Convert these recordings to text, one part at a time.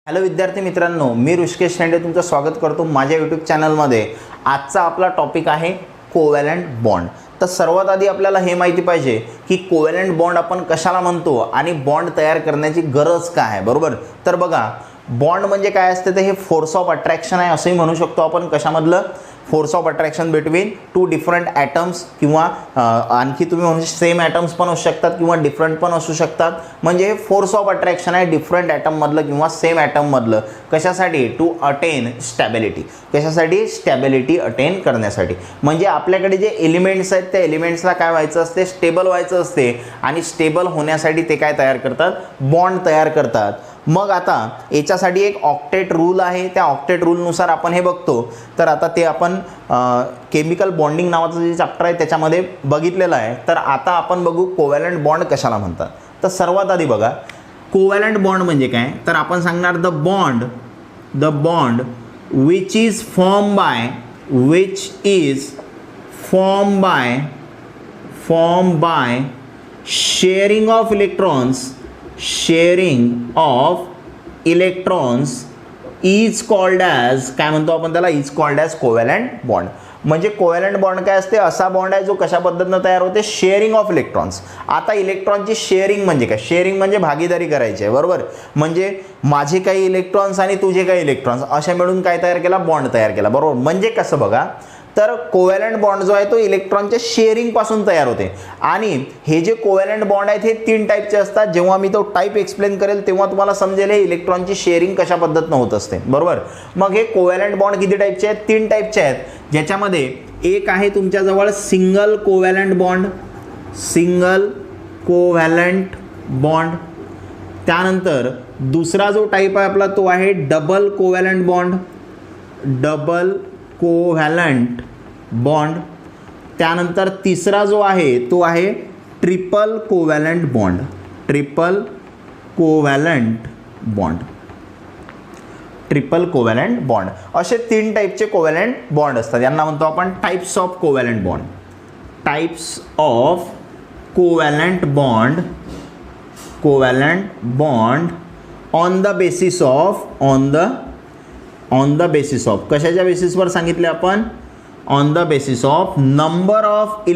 Hello विद्यार्थी मित्रांनो, मी ऋषिकेश शेंडे तुमचं स्वागत करतो माझ्या यूट्यूब चॅनलमध्ये। आजचा आपला टॉपिक आहे कोव्हॅलंट बॉन्ड। तर सर्वात आधी आपल्याला हे माहिती पाहिजे की कोव्हॅलंट बॉन्ड आपण कशाला म्हणतो आणि बॉन्ड तयार करण्याची गरज काय आहे, बरोबर। तर बघा, बॉन्ड म्हणजे काय असते तर हे फोर्स ऑफ अट्रॅक्शन आहे असंही म्हणू शकतो आपण। कशामधलं? Force of attraction between two different atoms, किंवा आणखी तुम्ही म्हणू सेम ॲटम्स पण असू शकतात किंवा डिफरंट पण असू शकतात। म्हणजे हे फोर्स ऑफ अट्रॅक्शन आहे डिफरंट ॲटममधलं किंवा सेम ॲटममधलं। कशासाठी? To attain stability. कशासाठी? स्टॅबिलिटी अटेन करण्यासाठी। म्हणजे आपल्याकडे जे एलिमेंट्स आहेत त्या एलिमेंट्सला काय व्हायचं असते? स्टेबल व्हायचं असते, आणि स्टेबल होण्यासाठी ते काय तयार करतात? बॉन्ड तयार करतात। मग आता याच्यासाठी एक ऑक्टेट रूल आहे, त्या ऑक्टेट रूलनुसार आपण हे बघतो। तर आता ते आपण केमिकल बॉन्डिंग नावाचं जे चॅप्टर आहे त्याच्यामध्ये बघितलेलं आहे। तर आता आपण बघू कोव्हॅलंट बॉन्ड कशाला म्हणतात। तर सर्वात आधी बघा, कोव्हॅलंट बॉन्ड म्हणजे काय? तर आपण सांगणार the bond which is form by sharing of electrons is called as, काय म्हणतो आपण त्याला? Is called as covalent bond. म्हणजे कोव्हॅलंट बॉन्ड काय असते? असा बॉन्ड आहे जो कशा पद्धतीनं तयार होते? Sharing of electrons. आता इलेक्ट्रॉनची शेअरिंग म्हणजे काय? शेअरिंग म्हणजे भागीदारी करायची आहे, बरोबर। म्हणजे माझे काही इलेक्ट्रॉन्स आणि तुझे काही इलेक्ट्रॉन्स अशा मिळून काय तयार केला? बॉन्ड तयार केला, बरोबर। म्हणजे कसं बघा, तर कोव्हॅलंट बॉन्ड जो आहे तो इलेक्ट्रॉनच्या शेअरिंग पासून तयार होते। आणि हे जे कोव्हॅलंट बॉन्ड आहेत हे तीन टाईपचे असतात। जेव्हा मी तो टाईप एक्सप्लेन करेल तेव्हा तुम्हाला समजेल हे इलेक्ट्रॉनची शेअरिंग कशा पद्धतीनं होत असते, बरोबर। मग हे कोव्हॅलंट बॉन्ड किती टाईपचे आहेत? तीन टाईपचे आहेत, ज्याच्यामध्ये एक आहे तुमच्याजवळ सिंगल कोव्हॅलंट बॉन्ड। त्यानंतर दुसरा जो टाईप आहे आपला तो आहे डबल कोव्हॅलंट बॉन्ड। त्यानंतर तिसरा जो आहे तो आहे ट्रिपल कोव्हॅलंट बॉन्ड। असे तीन टाईपचे कोव्हॅलंट बॉन्ड असतात, यांना म्हणतो आपण types of covalent bond on the basis of कशाच्या बेसिसवर सांगितले आपण? On the basis of number of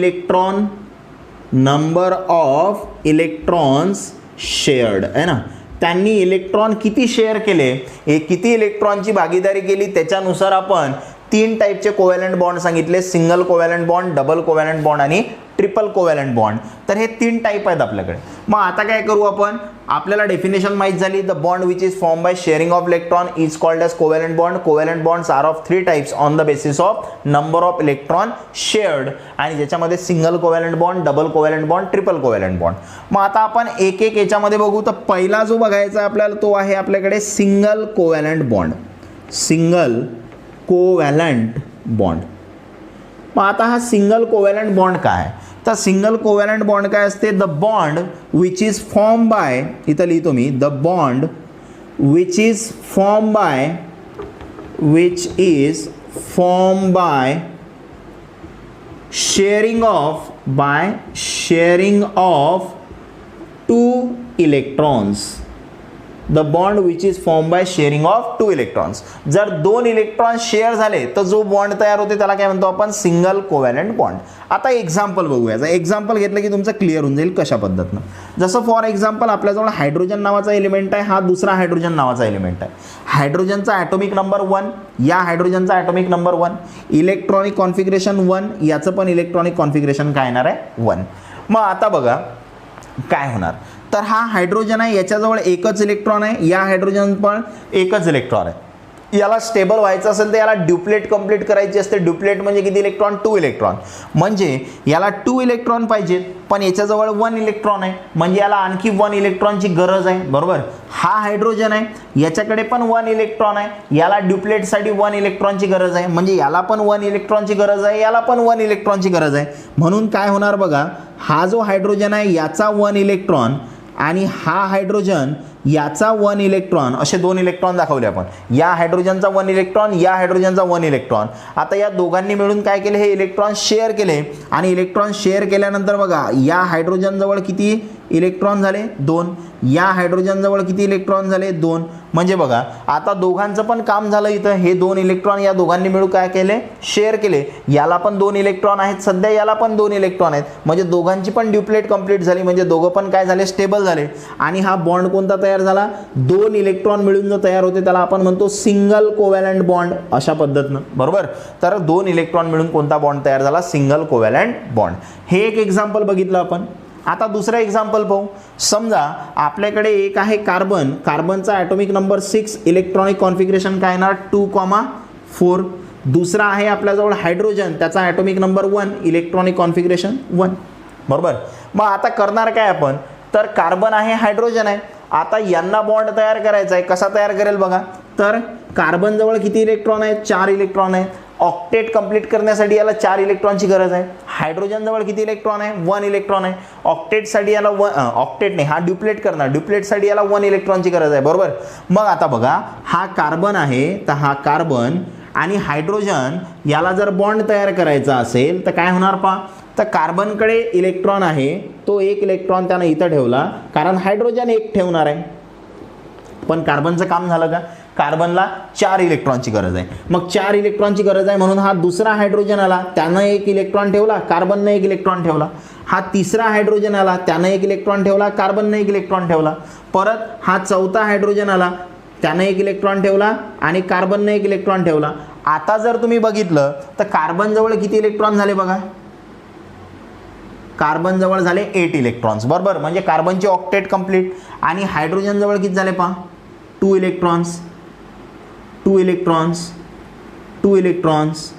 electrons shared, आहे ना। त्यांनी इलेक्ट्रॉन किती शेअर केले, हे किती इलेक्ट्रॉनची भागीदारी केली त्याच्यानुसार आपण तीन टाईपचे कोव्हॅलंट बॉन्ड सांगितले, single covalent bond, double covalent bond आणि ट्रिपल कोव्हॅलंट बॉन्ड। तर हे तीन टाईप आहेत आपल्याकडे। मग आता काय करू आपण? आपल्याला डेफिनेशन माहीत झाली, the bond which is form by sharing of electron is called as covalent bond. Covalent bonds are of three types on the basis of number of electron shared, आणि ज्याच्यामध्ये single covalent bond, double covalent bond, triple covalent bond. मग आता आपण एक एक याच्यामध्ये बघू। तर पहिला जो बघायचा आपल्याला तो आहे आपल्याकडे सिंगल कोव्हॅलंट बॉन्ड। मग आता हा सिंगल कोव्हॅलंट बॉन्ड काय आहे? तर सिंगल कोव्हॅलंट बॉन्ड काय असते? The bond which is form by, इथं लिहितो मी, the bond which is form by sharing of two electrons. The bond which is form by sharing of two electrons. जर दोन इलेक्ट्रॉन शेअर झाले तर जो बॉन्ड तयार होते त्याला काय म्हणतो आपण? Single covalent bond. आता एक्झाम्पल बघूया। एक्झाम्पल घेतलं की तुमचं क्लिअर होऊन जाईल कशा पद्धतीनं। जसं फॉर एक्झाम्पल आपल्याजवळ हायड्रोजन नावाचा एलिमेंट आहे, हा दुसरा हायड्रोजन नावाचा एलिमेंट आहे। हायड्रोजनचा ॲटॉमिक नंबर 1, या हायड्रोजनचा ॲटॉमिक नंबर 1, इलेक्ट्रॉनिक कॉन्फिगरेशन 1, याचं पण इलेक्ट्रॉनिक कॉन्फिगरेशन काय येणार आहे? 1। मग आता बघा काय होणार, तर हा हायड्रोजन आहे, याच्याजवळ एकच इलेक्ट्रॉन आहे, या हायड्रोजन पण एकच इलेक्ट्रॉन आहे। याला स्टेबल व्हायचं असेल तर याला ड्युप्लेट कंप्लीट करायची असते। ड्युप्लेट म्हणजे किती इलेक्ट्रॉन? 2 इलेक्ट्रॉन। म्हणजे याला 2 इलेक्ट्रॉन पाहिजेत, पण याच्याजवळ 1 इलेक्ट्रॉन आहे, म्हणजे याला आणखी 1 इलेक्ट्रॉनची गरज आहे, बरोबर। हा हायड्रोजन आहे, याच्याकडे पण 1 इलेक्ट्रॉन आहे, याला ड्युप्लेटसाठी 1 इलेक्ट्रॉनची गरज आहे, म्हणजे याला पण 1 इलेक्ट्रॉनची गरज आहे, याला पण 1 इलेक्ट्रॉनची गरज आहे। म्हणून काय होणार बघा, हा जो हायड्रोजन आहे याचा 1 इलेक्ट्रॉन आणि हा हायड्रोजन याचा 1 इलेक्ट्रॉन, असे 2 इलेक्ट्रॉन दाखवले आपण। या हायड्रोजनचा 1 इलेक्ट्रॉन, या हायड्रोजनचा 1 इलेक्ट्रॉन। आता या दोघांनी मिळून काय केले, हे इलेक्ट्रॉन शेअर केले, आणि इलेक्ट्रॉन शेअर केल्यानंतर बघा या हायड्रोजन जवळ किती इलेक्ट्रॉन झाले 2, या हायड्रोजनजवळ किती इलेक्ट्रॉन झाले 2. म्हणजे बघा आता दोघांचं पण काम झालं इथं. हे 2 इलेक्ट्रॉन या दोघांनी मिळून काय केले, शेअर केले. याला पण 2 इलेक्ट्रॉन आहेत सध्या, याला पण 2 इलेक्ट्रॉन आहेत. म्हणजे दोघांची पण ड्युप्लेट कंप्लीट झाली, म्हणजे दोघं पण काय झाले, स्टेबल झाले. आणि हा बॉन्ड कोणता तयार झाला, 2 इलेक्ट्रॉन मिळून जो तयार होते त्याला आपण म्हणतो सिंगल कोव्हॅलंट बॉन्ड, अशा पद्धतीनं. बरोबर. तर 2 इलेक्ट्रॉन मिळून कोणता बॉन्ड तयार झाला, सिंगल कोव्हॅलंट बॉन्ड. हे एक एक्झाम्पल बघितलं आपण. आता दुसरं एक्झाम्पल पाहू. समजा आपल्याकडे एक आहे कार्बन, कार्बनचा ॲटॉमिक नंबर 6, इलेक्ट्रॉनिक कॉन्फिगरेशन काय येणार 2,4. दुसरा आहे आपल्याजवळ हायड्रोजन, त्याचा ॲटॉमिक नंबर 1, इलेक्ट्रॉनिक कॉन्फिगरेशन 1. बरोबर. मग आता करणार काय आपण, तर कार्बन आहे, हायड्रोजन आहे. आता यांना बॉन्ड तयार करायचा आहे. कसा तयार करेल बघा, तर कार्बनजवळ किती इलेक्ट्रॉन आहेत, 4 इलेक्ट्रॉन आहेत. ऑक्टेट कंप्लीट करण्यासाठी याला 4 इलेक्ट्रॉनची गरज आहे. हायड्रोजन जवळ किती इलेक्ट्रॉन आहे, 1 इलेक्ट्रॉन आहे. ऑक्टेटसाठी याला ऑक्टेट नाही, हा ड्युप्लेट करणार, ड्युप्लेटसाठी याला 1 इलेक्ट्रॉनची गरज आहे. बरोबर. मग आता बघा हा कार्बन आहे, तर हा कार्बन आणि हायड्रोजन याला जर बॉन्ड तयार करायचा असेल तर काय होणार पहा, तर कार्बनकडे इलेक्ट्रॉन आहे, तो 1 इलेक्ट्रॉन त्यानं इथं ठेवला, कारण हायड्रोजन 1 ठेवणार आहे. पण कार्बनचं काम झालं का, कार्बनला 4 इलेक्ट्रॉनची गरज आहे. मग 4 इलेक्ट्रॉनची गरज आहे म्हणून हा दुसरा हायड्रोजन आला, त्यानं 1 इलेक्ट्रॉन ठेवला, कार्बननं 1 इलेक्ट्रॉन ठेवला. हा तिसरा हायड्रोजन आला, त्यानं 1 इलेक्ट्रॉन ठेवला, कार्बननं 1 इलेक्ट्रॉन ठेवला. परत हा चौथा हायड्रोजन आला, त्यानं 1 इलेक्ट्रॉन ठेवला आणि कार्बननं 1 इलेक्ट्रॉन ठेवला. आता जर तुम्ही बघितलं तर कार्बनजवळ किती इलेक्ट्रॉन झाले बघा, कार्बन जवळ झाले 8 इलेक्ट्रॉन्स. बरोबर. म्हणजे कार्बनचे ऑक्टेट कंप्लीट. आणि हायड्रोजन जवळ किती झाले पहा, 2 इलेक्ट्रॉन्स, 2 इलेक्ट्रॉन्स, 2 इलेक्ट्रॉन्स,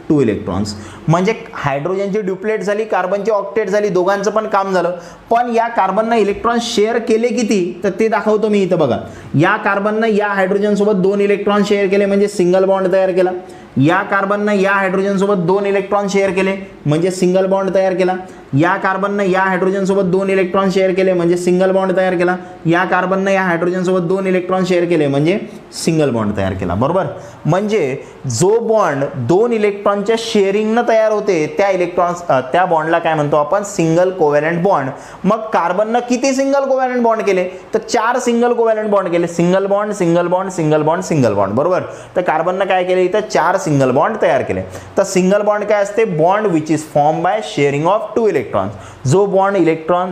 2 इलेक्ट्रॉन्स. म्हणजे हायड्रोजनची ड्युप्लेट झाली, कार्बनची ऑक्टेट झाली, दोघांचं पण काम झालं. पण या कार्बननं इलेक्ट्रॉन शेअर केले किती, तर ते दाखवतो मी इथं बघा. या कार्बननं या हायड्रोजनसोबत 2 इलेक्ट्रॉन शेअर केले, म्हणजे सिंगल बॉन्ड तयार केला. या कार्बननं या हायड्रोजनसोबत 2 इलेक्ट्रॉन शेअर केले, म्हणजे सिंगल बॉन्ड तयार केला. या कार्बननं या हायड्रोजनसोबत 2 इलेक्ट्रॉन शेअर केले, म्हणजे सिंगल बॉन्ड तयार केला. या कार्बननं या हायड्रोजनसोबत 2 इलेक्ट्रॉन शेअर केले, म्हणजे सिंगल बॉन्ड तयार केला. बरोबर. म्हणजे जो बॉन्ड 2 इलेक्ट्रॉनच्या शेअरिंगनं तयार होते त्या बॉन्डला काय म्हणतो आपण, सिंगल कोव्हॅलंट बॉन्ड. मग कार्बननं किती सिंगल कोव्हॅलंट बॉन्ड केले, तर 4 सिंगल कोव्हॅलंट बॉन्ड केले. Single bond, single bond, single bond, single bond. बरोबर. तर कार्बननं काय केले, इथं 4 सिंगल बॉन्ड तयार केले. तर सिंगल बॉन्ड काय असते, bond which is form by sharing of 2 electrons. जो बॉन्ड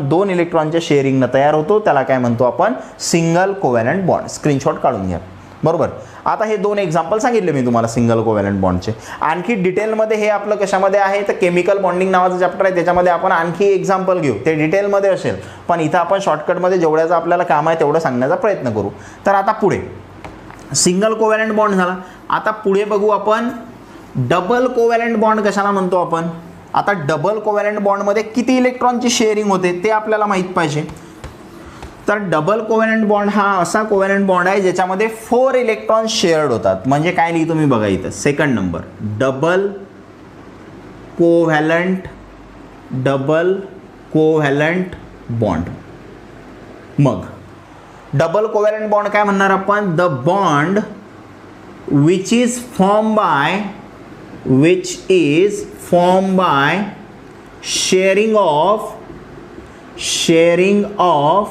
2 इलेक्ट्रॉनच्या शेअरिंगनं तयार होतो त्याला काय म्हणतो आपण, सिंगल कोव्हॅलंट बॉन्ड. स्क्रीनशॉट काढून घ्या. बरोबर. आता हे 2 एक्झाम्पल सांगितले मी तुम्हाला सिंगल कोव्हॅलंट बॉन्डचे. आणखी डिटेलमध्ये हे आपलं कशामध्ये आहे, तर केमिकल बॉन्डिंग नावाचं चॅप्टर आहे, त्याच्यामध्ये आपण आणखी एक्झाम्पल घेऊ, ते डिटेलमध्ये असेल. पण इथं आपण शॉर्टकटमध्ये जेवढ्याचं आपल्याला काम आहे तेवढं सांगण्याचा प्रयत्न करू. तर आता पुढे सिंगल कोव्हॅलंट बॉन्ड झाला. आता पुढे बघू आपण डबल कोव्हॅलंट बॉन्ड कशाला म्हणतो आपण. आता डबल कोव्हॅलंट बॉन्डमध्ये किती इलेक्ट्रॉनची शेअरिंग होते ते आपल्याला माहीत पाहिजे. तर डबल कोव्हॅलंट बॉन्ड हा असा कोव्हॅलंट बॉन्ड आहे ज्याच्यामध्ये 4 इलेक्ट्रॉन शेअर्ड होतात. म्हणजे काय लिहितो मी बघा इथं, second number, double covalent bond. मग डबल कोव्हॅलंट बॉन्ड काय म्हणणार आपण, the bond which is form bye sharing of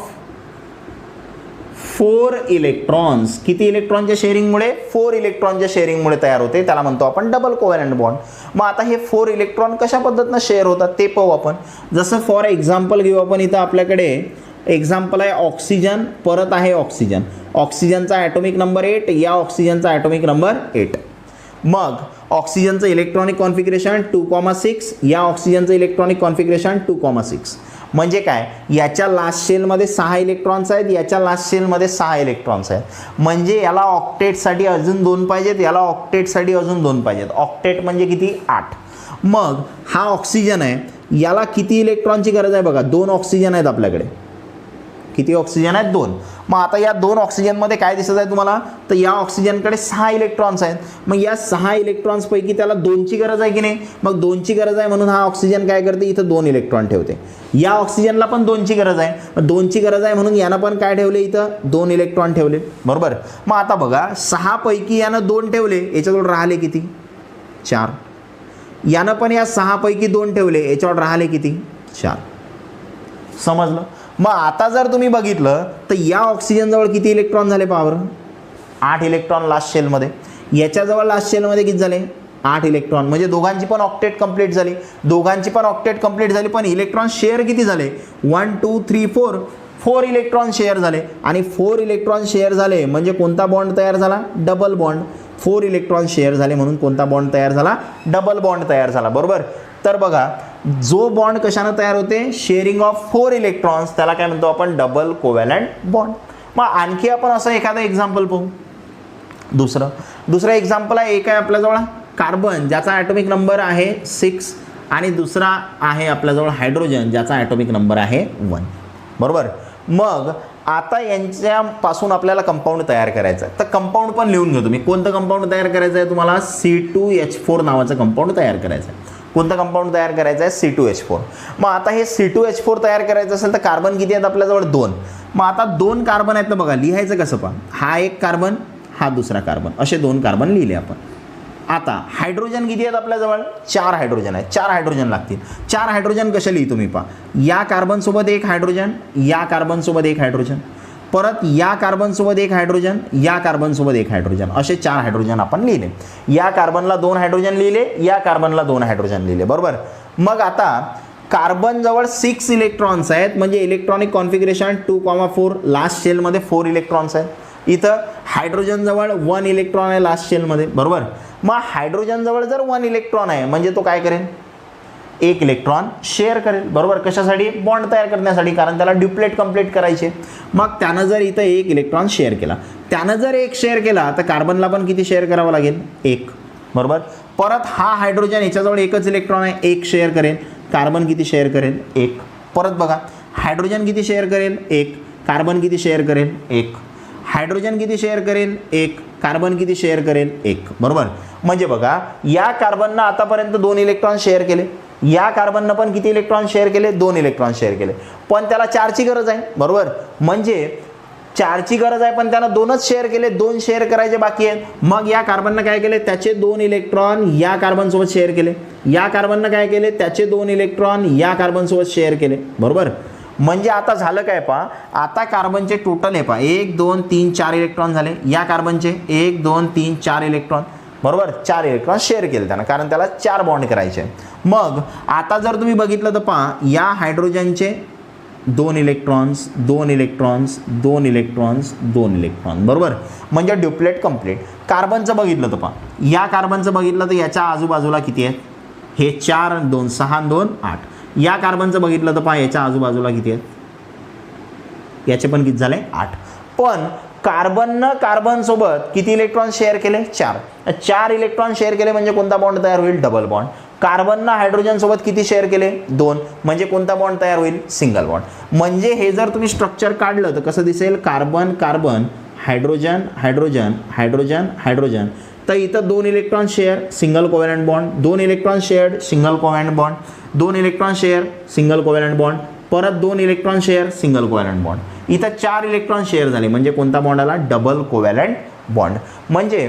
4 electrons. किती इलेक्ट्रॉनच्या शेअरिंगमुळे, 4 इलेक्ट्रॉनच्या शेअरिंगमुळे तयार होते, त्याला म्हणतो आपण डबल कोव्हॅलंट बॉन्ड. मग आता हे 4 इलेक्ट्रॉन कशा पद्धतीनं शेअर होतात ते पाहू आपण. जसं फॉर एक्झाम्पल घेऊ आपण, इथं आपल्याकडे एक्झाम्पल आहे ऑक्सिजन, परत आहे ऑक्सिजन. ऑक्सिजनचा ॲटॉमिक नंबर 8, या ऑक्सिजनचा ॲटॉमिक नंबर 8. मग ऑक्सिजनचं इलेक्ट्रॉनिक कॉन्फिगरेशन 2,6, या ऑक्सिजनचं इलेक्ट्रॉनिक कॉन्फिगरेशन 2,6. म्हणजे काय, याच्या लास्ट शेलमध्ये 6 इलेक्ट्रॉन्स आहेत, याच्या लास्ट शेलमध्ये 6 इलेक्ट्रॉन्स आहेत. म्हणजे याला ऑक्टेटसाठी अजून 2 पाहिजेत, याला ऑक्टेटसाठी अजून 2 पाहिजेत. ऑक्टेट म्हणजे किती, 8. मग हा ऑक्सिजन आहे, याला किती इलेक्ट्रॉनची गरज आहे बघा, 2 ऑक्सिजन आहेत आपल्याकडे. किती ऑक्सिजन आहेत, 2. मग आता या 2 ऑक्सिजनमध्ये काय दिसत आहे तुम्हाला, तर या ऑक्सिजनकडे 6 इलेक्ट्रॉन्स आहेत. मग या 6 इलेक्ट्रॉन्सपैकी त्याला 2ची गरज आहे की नाही, मग 2ची गरज आहे म्हणून हा ऑक्सिजन काय करते, इथं 2 इलेक्ट्रॉन ठेवते. या ऑक्सिजनला पण 2ची गरज आहे, मग 2ची गरज आहे म्हणून यानं पण काय ठेवले, इथं 2 इलेक्ट्रॉन ठेवले. बरोबर. मग आता बघा 6 पैकी यानं 2 ठेवले, याच्याजवळ राहिले किती, 4. यानं पण या 6 पैकी 2 ठेवले, याच्यावर राहिले किती, 4. समजलं. मग आता जर तुम्ही बघितलं तर या ऑक्सिजनजवळ किती इलेक्ट्रॉन झाले पावर 8 इलेक्ट्रॉन लास्ट शेलमध्ये, याच्याजवळ लास्ट शेलमध्ये किती झाले 8 इलेक्ट्रॉन, म्हणजे दोघांची पण ऑक्टेट कंप्लीट झाली, दोघांची पण ऑक्टेट कंप्लीट झाली, पण इलेक्ट्रॉन शेअर किती झाले 1 2 3 4 इलेक्ट्रॉन शेअर झाले, आणि 4 इलेक्ट्रॉन शेअर झाले म्हणजे कोणता बॉन्ड तयार झाला डबल बॉन्ड, 4 इलेक्ट्रॉन शेअर झाले म्हणून कोणता बॉन्ड तयार झाला डबल बॉन्ड तयार झाला, बरोबर. तर बघा जो बॉन्ड कशाने तयार होते शेअरिंग ऑफ 4 इलेक्ट्रॉन्स त्याला काय म्हणतो आपण डबल कोव्हॅलंट बॉन्ड. मग आणखी आपण असं एखादं एक्झाम्पल पाहू. दुसरं एक्झाम्पल आहे, एक आहे आपल्याजवळ कार्बन ज्याचा ॲटॉमिक नंबर आहे 6 आणि दुसरा आहे आपल्याजवळ हायड्रोजन ज्याचा ॲटॉमिक नंबर आहे 1, बरोबर. मग आता यांच्यापासून आपल्याला कंपाऊंड तयार करायचं आहे, तर कंपाऊंड पण लिहून घेतो मी. कोणतं कंपाऊंड तयार करायचं आहे तुम्हाला C2H4 नावाचं कंपाऊंड तयार करायचं आहे. कोणतं कंपाऊंड तयार करायचं आहे C2H4. मग आता हे C2H4 तयार करायचं असेल तर कार्बन किती आहेत आपल्याजवळ 2. मग आता 2 कार्बन आहेत ना, बघा लिहायचं कसं पहा, हा एक कार्बन हा दुसरा कार्बन, असे 2 कार्बन लिहिले आपण. आता हायड्रोजन किती आहेत आपल्याजवळ 4 हायड्रोजन आहेत, 4 हायड्रोजन लागतील. 4 हायड्रोजन कसे लिहितो मी पहा, या कार्बनसोबत एक हायड्रोजन, या कार्बनसोबत एक हायड्रोजन, परत या कार्बनसोबत एक हायड्रोजन, या कार्बनसोबत एक हायड्रोजन, असे 4 हायड्रोजन आपण लिहिले. या कार्बनला 2 हायड्रोजन लिहिले, या कार्बनला 2 हायड्रोजन लिहिले, बरोबर. मग आता कार्बन जवळ 6 इलेक्ट्रॉन्स आहेत, म्हणजे इलेक्ट्रॉनिक कॉन्फिगरेशन 2,4, लास्ट शेलमध्ये 4 इलेक्ट्रॉन्स आहेत. इथं हायड्रोजन जवळ 1 इलेक्ट्रॉन आहे लास्ट शेलमध्ये, बरोबर. मग हायड्रोजन जवळ जर 1 इलेक्ट्रॉन आहे म्हणजे तो काय करेल 1 इलेक्ट्रॉन शेअर करेल, बरोबर. कशासाठी बॉन्ड तयार करण्यासाठी, कारण त्याला ड्युप्लेट कंप्लीट करायचे. मग त्यानं जर इथं 1 इलेक्ट्रॉन शेअर केला, त्यानं जर 1 शेअर केला तर कार्बनला पण किती शेअर करावं लागेल 1, बरोबर. परत हा हायड्रोजन याच्याजवळ 1च इलेक्ट्रॉन आहे, 1 शेअर करेल, कार्बन किती शेअर करेल 1. परत बघा हायड्रोजन किती शेअर करेल 1, कार्बन किती शेअर करेल 1, हायड्रोजन किती शेअर करेल 1, कार्बन किती शेअर करेल 1, बरोबर. म्हणजे बघा या कार्बननं आतापर्यंत 2 इलेक्ट्रॉन शेअर केले, या कार्बननं पण किती इलेक्ट्रॉन शेअर केले 2 इलेक्ट्रॉन शेअर केले, पण त्याला 4ची गरज आहे, बरोबर. म्हणजे 4ची गरज आहे पण त्यानं 2च शेअर केले, 2 शेअर करायचे बाकी आहेत. मग या कार्बननं काय केले त्याचे 2 इलेक्ट्रॉन या कार्बनसोबत शेअर केले, या कार्बननं काय केले त्याचे 2 इलेक्ट्रॉन या कार्बनसोबत शेअर केले, बरोबर. म्हणजे आता झालं काय पहा, आता कार्बनचे टोटल आहे पहा 1 2 3 4 इलेक्ट्रॉन झाले, या कार्बनचे 1 2 3 4 इलेक्ट्रॉन, बरोबर. 4 इलेक्ट्रॉन शेअर केले त्यानं, कारण त्याला 4 बॉन्ड करायचे. मग आता जर तुम्ही बघितलं तर पहा या हायड्रोजनचे 2 इलेक्ट्रॉन्स 2 इलेक्ट्रॉन्स 2 इलेक्ट्रॉन्स 2 इलेक्ट्रॉन, बरोबर. म्हणजे ड्युप्लेट कंप्लीट. कार्बनचं बघितलं तर पहा, या कार्बनचं बघितलं तर याच्या आजूबाजूला किती आहेत, हे 4 2 6 2 8. या कार्बनचं बघितलं तर पहा याच्या आजूबाजूला किती आहेत, याचे पण किती झाले 8. पण कार्बननं कार्बनसोबत किती इलेक्ट्रॉन शेअर केले 4 इलेक्ट्रॉन शेअर केले म्हणजे कोणता बॉन्ड तयार होईल डबल बॉन्ड. कार्बननं हायड्रोजन सोबत किती शेअर केले 2 म्हणजे कोणता बॉन्ड तयार होईल सिंगल बॉन्ड. म्हणजे हे जर तुम्ही स्ट्रक्चर काढलं तर कसं दिसेल carbon carbon hydrogen hydrogen hydrogen hydrogen. तर इथं 2 electron share single covalent bond, 2 electron shared single covalent bond, 2 electron share single covalent bond, परत 2 electron share single covalent bond. इथं 4 इलेक्ट्रॉन शेअर झाले म्हणजे कोणता बॉन्ड आला डबल कोव्हॅलंट बॉन्ड. म्हणजे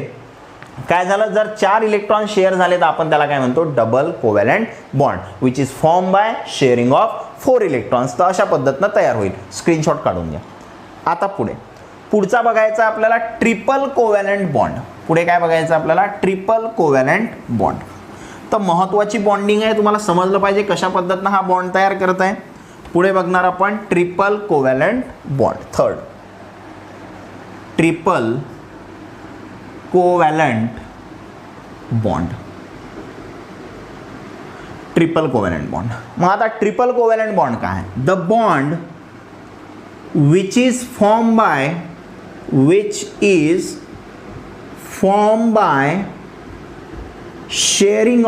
काय झालं जर 4 इलेक्ट्रॉन शेअर झाले तर आपण त्याला काय म्हणतो double covalent bond which is form by sharing of 4 electrons. तर अशा पद्धतीनं तयार होईल. स्क्रीनशॉट काढून घ्या. आता पुढचा बघायचा आपल्याला ट्रिपल कोव्हॅलंट बॉन्ड. पुढे काय बघायचं आपल्याला ट्रिपल कोव्हॅलंट बॉन्ड. तर महत्त्वाची बॉन्डिंग आहे, तुम्हाला समजलं पाहिजे कशा पद्धतीनं हा बॉन्ड तयार करत आहे. पुढे बघणार आपण triple covalent bond. Third triple covalent bond. Triple covalent bond. मग आता ट्रिपल कोव्हॅलंट बॉन्ड काय आहे? The bond which is formed by sharing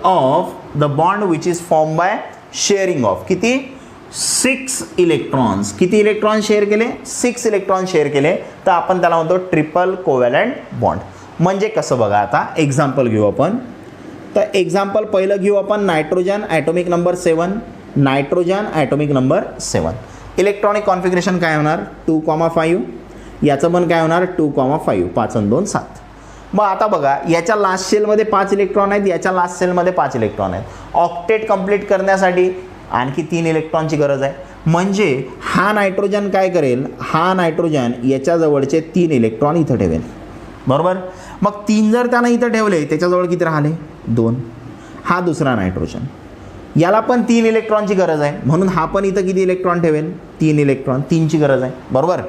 of the bond which is formed by sharing of किती 6 इलेक्ट्रॉन्स. किती इलेक्ट्रॉन शेअर केले 6 electron share केले तर आपण त्याला म्हणतो ट्रिपल कोव्हॅलंट बॉन्ड. म्हणजे कसं बघा आता एक्झाम्पल घेऊ आपण. तर एक्झाम्पल पहिलं घेऊ आपण nitrogen atomic number 7. Nitrogen atomic number 7. Electronic configuration काय होणार 2,5. याचं पण काय होणार 2,5. 5 आणि 2 7. मग आता बघा याच्या लास्ट सेलमध्ये 5 इलेक्ट्रॉन आहेत, याच्या लास्ट सेलमध्ये 5 इलेक्ट्रॉन आहेत. ऑक्टेट कंप्लीट करण्यासाठी आणखी 3 इलेक्ट्रॉनची गरज आहे. म्हणजे हा नायट्रोजन काय करेल, हा नायट्रोजन याच्याजवळचे 3 इलेक्ट्रॉन इथं ठेवेल. बरोबर. मग 3 जर त्यानं इथं ठेवले त्याच्याजवळ किती राहिले, 2. हा दुसरा नायट्रोजन, याला पण 3 इलेक्ट्रॉनची गरज आहे, म्हणून हा पण इथं किती इलेक्ट्रॉन ठेवेल, 3 इलेक्ट्रॉन, 3ची गरज आहे. बरोबर.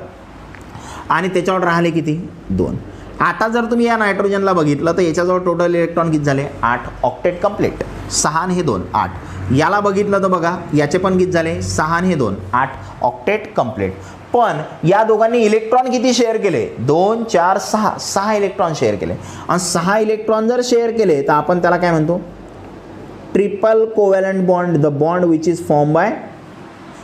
आणि त्याच्यावर राहिले किती, 2. आता जर तुम्ही या नायट्रोजनला बघितलं तर याच्याजवळ टोटल इलेक्ट्रॉन किती झाले, 8. Octet complete. 6 आणि हे 2, 8. याला बघितलं तर बघा याचे पण किती झाले, 6 आणि हे 2, 8. Octet complete. पण या दोघांनी इलेक्ट्रॉन किती शेअर केले, 2 4 6, 6 इलेक्ट्रॉन शेअर केले. आणि 6 इलेक्ट्रॉन जर शेअर केले तर आपण त्याला काय म्हणतो, triple covalent bond. The bond which is form by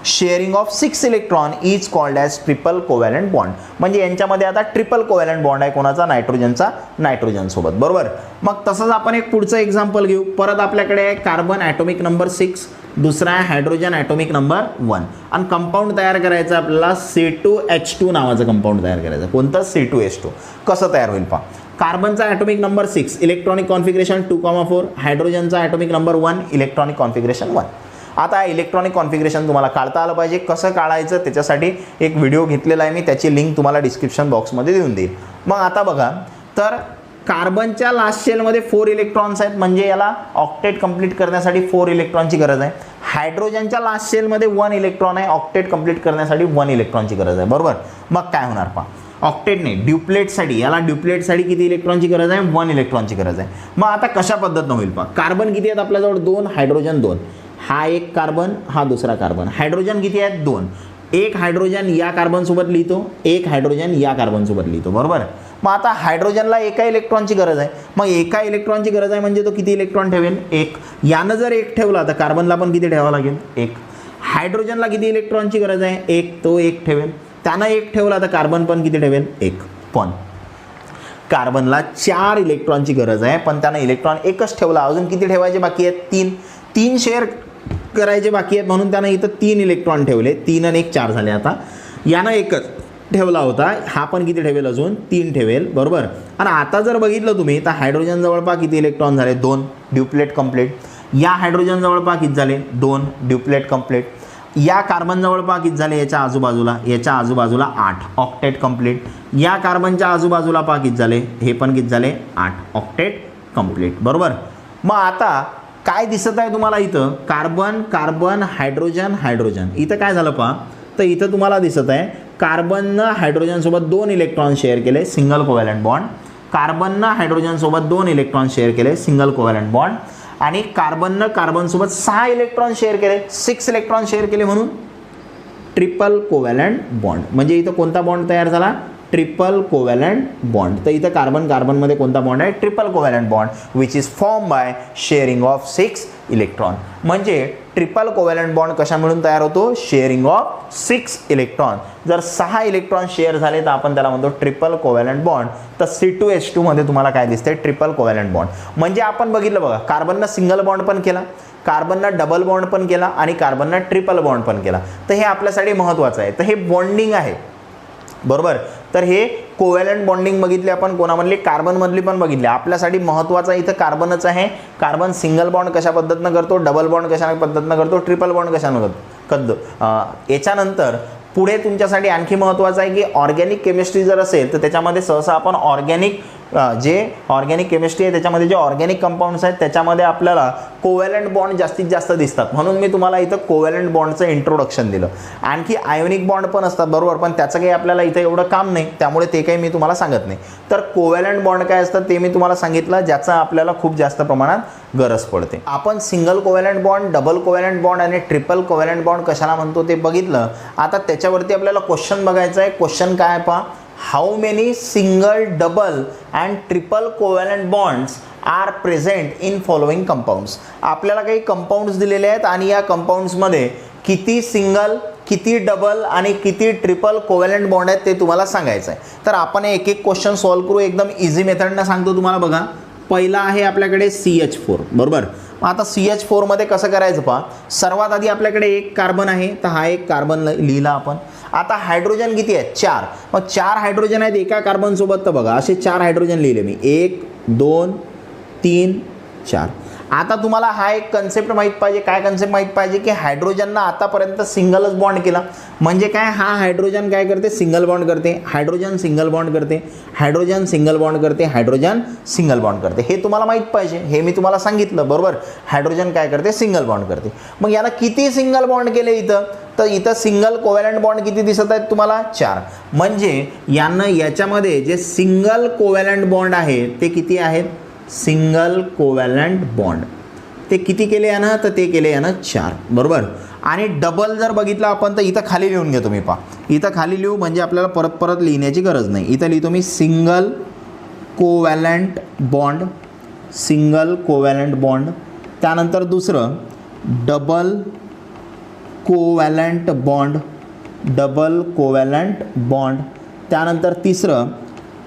sharing of 6 electron is called as triple covalent bond. म्हणजे यांच्यामध्ये आता ट्रिपल कोव्हॅलंट बॉन्ड आहे, कोणाचा, नायट्रोजनचा, नायट्रोजन सोबत. बरोबर. मग तसंच आपण एक पुढचं एक्झाम्पल घेऊ. परत आपल्याकडे आहे कार्बन ॲटॉमिक नंबर 6, दुसरा आहे हायड्रोजन ॲटॉमिक नंबर 1. आणि कंपाऊंड तयार करायचं आपल्याला C2H2 नावाचं कंपाऊंड तयार करायचं. कोणतं, C2H2. कसं तयार होईल पहा. कार्बनचा ॲटॉमिक नंबर 6, इलेक्ट्रॉनिक कॉन्फिगरेशन 2,4. हायड्रोजनचा ॲटॉमिक नंबर 1, इलेक्ट्रॉनिक कॉन्फिगरेशन 1. आता इलेक्ट्रॉनिक कॉन्फिगरेशन तुम्हाला काढता आलं पाहिजे. कसं काढायचं त्याच्यासाठी एक व्हिडिओ घेतलेला आहे मी, त्याची लिंक तुम्हाला डिस्क्रिप्शन बॉक्समध्ये देऊन देईल. मग आता बघा, तर कार्बनच्या लास्ट शेलमध्ये 4 इलेक्ट्रॉन्स आहेत, म्हणजे याला ऑक्टेट कंप्लीट करण्यासाठी 4 इलेक्ट्रॉनची गरज आहे. हायड्रोजनच्या लास्ट शेलमध्ये 1 इलेक्ट्रॉन आहे, ऑक्टेट कंप्लीट करण्यासाठी 1 इलेक्ट्रॉनची गरज आहे. बरोबर. मग काय होणार पहा, ऑक्टेट नाही, ड्युप्लेटसाठी, याला ड्युप्लेटसाठी किती इलेक्ट्रॉनची गरज आहे, 1 इलेक्ट्रॉनची गरज आहे. मग आता कशा पद्धतीनं होईल पहा. कार्बन किती आहेत आपल्याजवळ, 2. हायड्रोजन 2. हा एक कार्बन, हा दुसरा कार्बन. हायड्रोजन किती आहेत, 2. एक हायड्रोजन या कार्बनसोबत लिहितो, एक हायड्रोजन या कार्बनसोबत लिहितो. बरोबर. मग आता हायड्रोजनला एका इलेक्ट्रॉनची गरज आहे. मग एका इलेक्ट्रॉनची गरज आहे म्हणजे तो किती इलेक्ट्रॉन ठेवेल, 1. यानं जर 1 ठेवला तर कार्बनला पण किती ठेवावं लागेल, 1. हायड्रोजनला किती इलेक्ट्रॉनची गरज आहे, 1. तो 1 ठेवेल. त्यानं 1 ठेवला तर कार्बन पण किती ठेवेल, 1. पण कार्बनला 4 इलेक्ट्रॉनची गरज आहे, पण त्यानं इलेक्ट्रॉन 1च ठेवला. अजून किती ठेवायचे बाकी आहेत, 3 शेअर करायचे बाकी आहेत, म्हणून त्यानं इथं 3 इलेक्ट्रॉन ठेवले. 3 आणि 1 4 झाले. आता यानं 1च ठेवला होता, हा पण किती ठेवेल, अजून 3 ठेवेल. बरोबर. आणि आता जर बघितलं तुम्ही तर हायड्रोजन जवळपास किती इलेक्ट्रॉन झाले, 2. ड्युप्लेट कंप्लीट. या हायड्रोजन जवळपास किती झाले, 2. ड्युप्लेट कंप्लीट. या कार्बन जवळपास किती झाले, याच्या आजूबाजूला 8. Octet complete. या कार्बनच्या आजूबाजूला पहा किती झाले, हे पण किती झाले, 8. Octet complete. बरोबर. मग आता काय दिसत आहे तुम्हाला इथं, कार्बन कार्बन हायड्रोजन हायड्रोजन. इथं काय झालं पहा, तर इथं तुम्हाला दिसत आहे कार्बननं हायड्रोजनसोबत 2 इलेक्ट्रॉन शेअर केले, सिंगल कोव्हॅलंट बॉन्ड. कार्बननं हायड्रोजनसोबत 2 इलेक्ट्रॉन शेअर केले, सिंगल कोव्हॅलंट बॉन्ड. आणि कार्बननं कार्बनसोबत 6 इलेक्ट्रॉन शेअर केले, 6 इलेक्ट्रॉन शेअर केले, म्हणून ट्रिपल कोव्हॅलंट बॉन्ड. म्हणजे इथं कोणता बॉन्ड तयार झाला, ट्रिपल कोव्हॅलंट बॉन्ड. तर इथं कार्बन कार्बनमध्ये कोणता बॉन्ड आहे, triple covalent bond, which is form by sharing of 6 electron. म्हणजे ट्रिपल कोव्हॅलंट बॉन्ड कशा मिळून तयार होतो, शेअरिंग ऑफ 6 इलेक्ट्रॉन. जर 6 इलेक्ट्रॉन शेअर झाले तर आपण त्याला म्हणतो ट्रिपल कोव्हॅलंट बॉन्ड. तर C2H2 मध्ये तुम्हाला काय दिसते, ट्रिपल कोव्हॅलंट बॉन्ड. म्हणजे आपण बघितलं बघा, कार्बननं सिंगल बॉन्ड पण केला, कार्बननं डबल बॉन्ड पण केला आणि कार्बननं ट्रिपल बॉन्ड पण केला. तर हे आपल्यासाठी महत्त्वाचं आहे. तर हे बॉन्डिंग आहे. बरोबर. तर हे कोव्हॅलंट बॉन्डिंग बघितले आपण, कोणामधली, कार्बनमधली पण बघितली. आपल्यासाठी महत्त्वाचं इथं कार्बनच आहे. कार्बन सिंगल बॉन्ड कशा पद्धतीनं करतो, डबल बॉन्ड कशा पद्धतीनं करतो, ट्रिपल बॉन्ड कशानं करतो. याच्यानंतर पुढे तुमच्यासाठी आणखी महत्त्वाचं आहे की ऑर्गॅनिक केमिस्ट्री जर असेल तर त्याच्यामध्ये सहसा आपण ऑर्गॅनिक केमिस्ट्री आहे त्याच्यामध्ये जे ऑर्गॅनिक कंपाऊंड्स आहेत त्याच्यामध्ये आपल्याला कोव्हॅलंट बॉन्ड जास्तीत जास्त दिसतात. म्हणून मी तुम्हाला इथं कोव्हॅलंट बॉन्डचं इंट्रोडक्शन दिलं. आणखी आयोनिक बॉन्ड पण असतात, बरोबर, पण त्याचं काही आपल्याला इथं एवढं काम नाही, त्यामुळे ते काही मी तुम्हाला सांगत नाही. तर कोव्हॅलंट बॉन्ड काय असतात ते मी तुम्हाला सांगितलं, ज्याचं आपल्याला खूप जास्त प्रमाणात गरज पडते. आपण single covalent bond, double covalent bond आणि ट्रिपल कोव्हॅलंट बॉन्ड कशाला म्हणतो ते बघितलं. आता त्याच्यावरती आपल्याला क्वेश्चन बघायचा आहे. क्वेश्चन काय पहा, how many single, double and triple covalent bonds are present in following compounds. आपल्याला काही कंपाऊंड्स दिलेले आहेत आणि या कंपाऊंड्समध्ये किती सिंगल, किती डबल आणि किती ट्रिपल कोव्हॅलंट बॉन्ड आहेत ते तुम्हाला सांगायचं आहे. तर आपण एक एक क्वेश्चन सॉल्व्ह करू. एकदम इझी मेथडनं सांगतो तुम्हाला. बघा, पहिला आहे आपल्याकडे CH4. बरोबर. आता CH4 मध्ये कसं करायचं पहा. सर्वात आधी आपल्याकडे एक कार्बन आहे, तर हा एक कार्बन लिहिला आपण. आता हायड्रोजन किती आहेत, 4. मग 4 हायड्रोजन आहेत एका कार्बन सोबत. तर बघा असे 4 हायड्रोजन लिहिले मी, 1 2 3 4. आता तुम्हाला हा एक कन्सेप्ट माहीत पाहिजे. काय कन्सेप्ट माहीत पाहिजे की हायड्रोजननं आतापर्यंत सिंगलच बॉन्ड केला. म्हणजे काय, हा हायड्रोजन काय करते, सिंगल बॉन्ड करते, हायड्रोजन सिंगल बॉन्ड करते, हायड्रोजन सिंगल बॉन्ड करते, हायड्रोजन सिंगल बॉन्ड करते. हे तुम्हाला माहीत पाहिजे. हे मी तुम्हाला सांगितलं बरोबर. हायड्रोजन काय करते, सिंगल बॉन्ड करते. मग याला किती सिंगल बॉन्ड केले इथं, तर इथं सिंगल कोव्हॅलंट बॉन्ड किती दिसत आहेत तुम्हाला, 4. म्हणजे यांना याच्यामध्ये जे सिंगल कोव्हॅलंट बॉन्ड आहे ते किती आहेत, सिंगल कोव्हॅलंट बॉन्ड ते किती केले यानं, तर ते केले यानं 4 बरोबर. आणि डबल जर बघितलं आपण तर इथं खाली लिहून घ्या तुम्ही. पहा इथं खाली लिहू म्हणजे आपल्याला परत परत लिहिण्याची गरज नाही. इथं लिहितो मी single covalent bond, single covalent bond. त्यानंतर दुसरं double covalent bond, double covalent bond. त्यानंतर तिसरं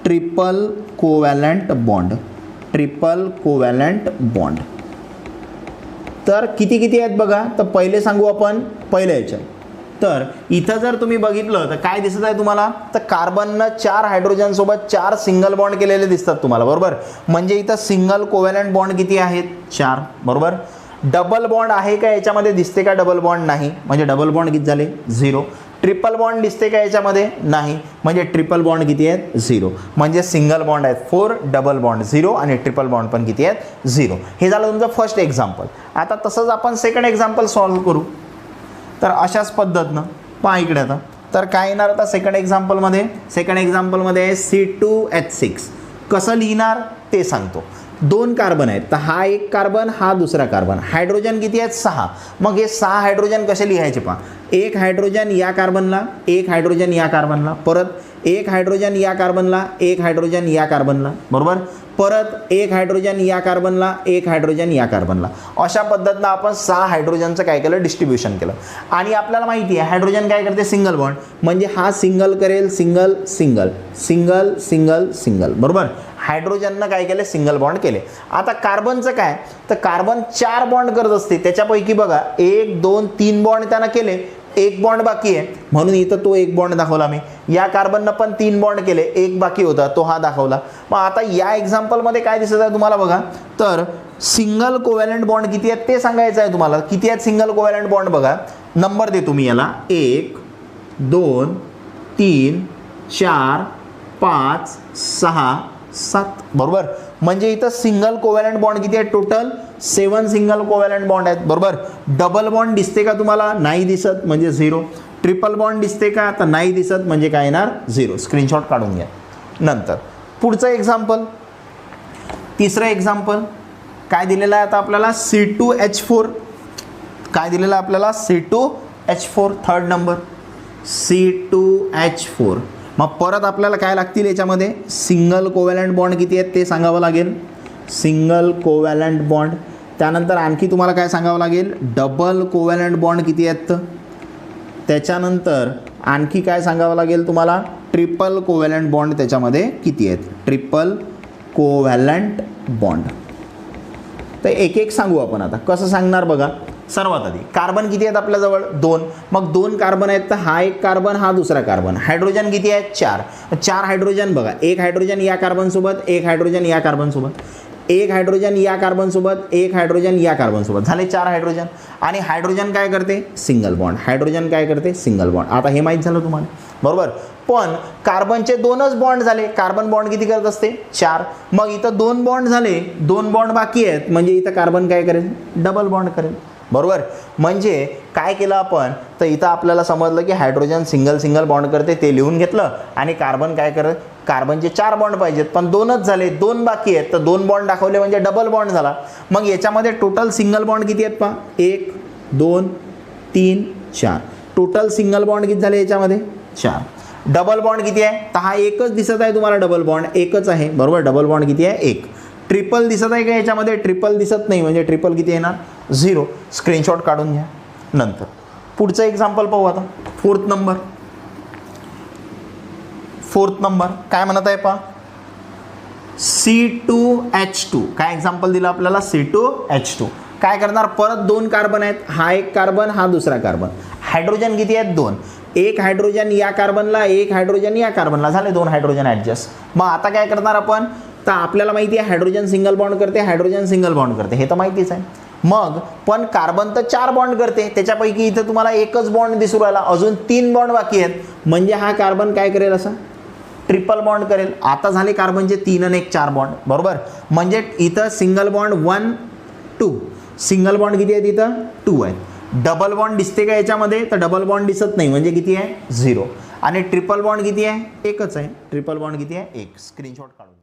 triple covalent bond, triple covalent bond. तर किती किती आहेत बघा. तर पहिले सांगू आपण पहिल्या याच्यात. तर इथं जर तुम्ही बघितलं तर काय दिसत आहे तुम्हाला, तर कार्बननं 4 हायड्रोजनसोबत 4 सिंगल बॉन्ड केलेले दिसतात तुम्हाला बरोबर. म्हणजे इथं सिंगल कोव्हॅलंट बॉन्ड किती आहेत, 4 बरोबर. डबल बॉन्ड आहे का याच्यामध्ये, दिसते का डबल बॉन्ड, नाही. म्हणजे डबल बॉन्ड किती झाले, 0. ट्रिपल बॉन्ड दिसते का याच्यामध्ये, नाही. म्हणजे ट्रिपल बॉन्ड किती आहेत, 0. म्हणजे सिंगल बॉन्ड आहेत 4, डबल बॉन्ड 0 आणि ट्रिपल बॉन्ड पण किती आहेत, 0. हे झालं तुमचं फर्स्ट एक्झाम्पल. आता तसंच आपण सेकंड एक्झाम्पल सॉल्व्ह करू. तर अशाच पद्धतीनं पहा इकडे आता. तर काय येणार आता सेकंड एक्झाम्पलमध्ये, सेकंड एक्झाम्पलमध्ये C2H6 कसं लिहिणार ते सांगतो. 2 कार्बन आहेत, तर हा एक कार्बन, हा दुसरा कार्बन. हायड्रोजन किती आहेत, 6. मग हे 6 हायड्रोजन कसे लिहायचे पहा. एक हायड्रोजन या कार्बनला, एक हायड्रोजन या कार्बनला, परत एक हायड्रोजन या कार्बनला, एक हायड्रोजन या कार्बनला बरोबर. परत एक हायड्रोजन या कार्बनला, एक हायड्रोजन या कार्बनला. अशा पद्धतीनं आपण 6 हायड्रोजनचं काय केलं, डिस्ट्रीब्युशन केलं. आणि आपल्याला माहिती आहे हायड्रोजन काय करते, सिंगल बॉन्ड. म्हणजे हा सिंगल करेल, single single single single single बरोबर. हायड्रोजननं काय केले, सिंगल बॉन्ड केले. आता कार्बनचं काय, तर कार्बन 4 बॉन्ड करत असते. त्याच्यापैकी बघा 1 2 3 बॉन्ड त्यानं केले, 1 बॉन्ड बाकी आहे म्हणून इथं तो 1 बॉन्ड दाखवला मी. या कार्बननं पण 3 बॉन्ड केले, 1 बाकी होता तो हा दाखवला. मग आता या एक्झाम्पलमध्ये काय दिसत आहे तुम्हाला बघा. तर सिंगल कोव्हॅलंट बॉन्ड किती आहेत ते सांगायचं आहे तुम्हाला. किती आहेत सिंगल कोव्हॅलंट बॉन्ड बघा. नंबर देतो मी याला 1 2 3 4 5 6 7 बरोबर. म्हणजे इथं सिंगल कोव्हॅलंट बॉन्ड किती आहेत, टोटल 7 सिंगल कोव्हॅलंट बॉन्ड आहेत बरोबर. डबल बॉन्ड दिसते का तुम्हाला, नाही दिसत म्हणजे 0. ट्रिपल बॉन्ड दिसते का, तर नाही दिसत म्हणजे काय येणार, 0. स्क्रीनशॉट काढून घ्या. नंतर पुढचं एक्झाम्पल, तिसरं एक्झाम्पल काय दिलेलं आहे आता आपल्याला, C2H4. काय दिलेलं आहे आपल्याला, C2H4. Third number C2H4. मग परत आपल्याला काय लागतील याच्यामध्ये, सिंगल कोव्हॅलंट बॉन्ड किती आहेत ते सांगावं लागेल, सिंगल कोव्हॅलंट बॉन्ड. त्यानंतर आणखी तुम्हाला काय सांगावं लागेल, डबल कोव्हॅलंट बॉन्ड किती आहेत. त्याच्यानंतर आणखी काय सांगावं लागेल तुम्हाला, ट्रिपल कोव्हॅलंट बॉन्ड त्याच्यामध्ये किती आहेत, ट्रिपल कोव्हॅलंट बॉन्ड. तर एक एक सांगू आपण आता. कसं सांगणार बघा. सर्वात आधी कार्बन किती आहेत आपल्याजवळ, 2. मग 2 कार्बन आहेत, तर हा एक कार्बन, हा दुसरा कार्बन. हायड्रोजन किती आहेत, 4. 4 हायड्रोजन बघा. एक हायड्रोजन या कार्बनसोबत, एक हायड्रोजन या कार्बनसोबत, एक हायड्रोजन या कार्बनसोबत, एक हायड्रोजन या कार्बनसोबत. झाले 4 हायड्रोजन. आणि हायड्रोजन काय करते, सिंगल बॉन्ड. हायड्रोजन काय करते, सिंगल बॉन्ड. आता हे माहीत झालं तुम्हाला बरोबर. पण कार्बनचे 2च बॉन्ड झाले. कार्बन बॉन्ड किती करत असते, 4. मग इथं 2 बॉन्ड झाले, 2 बॉन्ड बाकी आहेत. म्हणजे इथं कार्बन काय करेल, डबल बॉन्ड करेल बरोबर. म्हणजे काय केलं आपण, तर इथं आपल्याला समजलं की हायड्रोजन सिंगल सिंगल बॉन्ड करते ते लिहून घेतलं. आणि कार्बन काय करत, कार्बनचे 4 बॉन्ड पाहिजेत पण 2च झाले, 2 बाकी आहेत. तर 2 बॉन्ड दाखवले म्हणजे डबल बॉन्ड झाला. मग याच्यामध्ये टोटल सिंगल बॉन्ड किती आहेत पहा, 1 2 3 4. टोटल सिंगल बॉन्ड किती झाले याच्यामध्ये, 4. डबल बॉन्ड किती आहे, तर हा एकच दिसत आहे तुम्हाला, डबल बॉन्ड एकच आहे बरोबर. डबल बॉन्ड किती आहे, 1. ट्रिपल दिसत आहे का याच्यामध्ये, ट्रिपल दिसत नाही म्हणजे ट्रिपल किती येणार, 0. स्क्रीनशॉट काढून घ्या. नंतर पुढचं एक्झाम्पल पाहू आता. फोर्थ नंबर काय म्हणत आहे पहा, C2H2. काय एक्झाम्पल दिलं आपल्याला, C2H2. काय करणार, परत 2 कार्बन आहेत. हा एक कार्बन, हा दुसरा कार्बन. हायड्रोजन किती आहेत, 2. एक हायड्रोजन या कार्बनला, एक हायड्रोजन या कार्बनला. झाले 2 हायड्रोजन ॲडजस्ट. मग आता काय करणार आपण, तर आपल्याला माहिती आहे हायड्रोजन सिंगल बॉन्ड करते, हायड्रोजन सिंगल बॉन्ड करते, हे तर माहितीच आहे. मग पण कार्बन तर 4 बॉन्ड करते, त्याच्यापैकी इथं तुम्हाला एकच बॉन्ड दिसू राहिला, अजून 3 बॉन्ड बाकी आहेत. म्हणजे हा कार्बन काय करेल, असं ट्रिपल बॉन्ड करेल. आता झाले कार्बनचे 3 आणि 1 4 बॉन्ड, बरोबर. म्हणजे इथं सिंगल बॉन्ड 1 2, सिंगल बॉन्ड किती आहे तिथं 2 आहे. डबल बॉन्ड दिसते का याच्यामध्ये, तर डबल बॉन्ड दिसत नाही, म्हणजे किती आहे 0. आणि ट्रिपल बॉन्ड किती आहे, एकच आहे. ट्रिपल बॉन्ड किती आहे 1. स्क्रीनशॉट काढून